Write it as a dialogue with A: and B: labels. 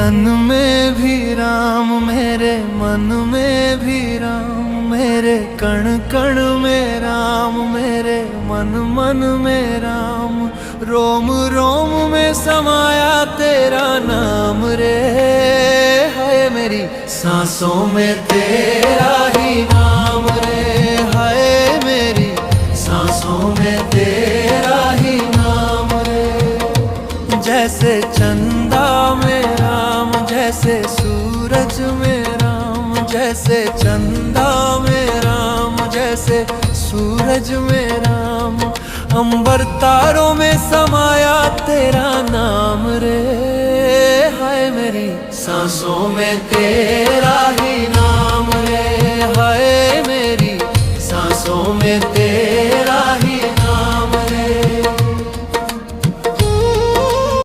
A: तन में भी राम, मेरे मन में भी राम, मेरे कण कण में राम, मेरे मन मन में राम। रोम रोम में समाया तेरा नाम रे, है मेरी सांसों में तेरा ही नाम रे, है मेरी सांसों में तेरा ही नाम रे। जैसे चंदा में राम, जैसे सूरज में राम, जैसे चंदा में राम, जैसे सूरज में राम। अंबर तारों में समाया तेरा नाम रे, हाय मेरी सांसों में तेरा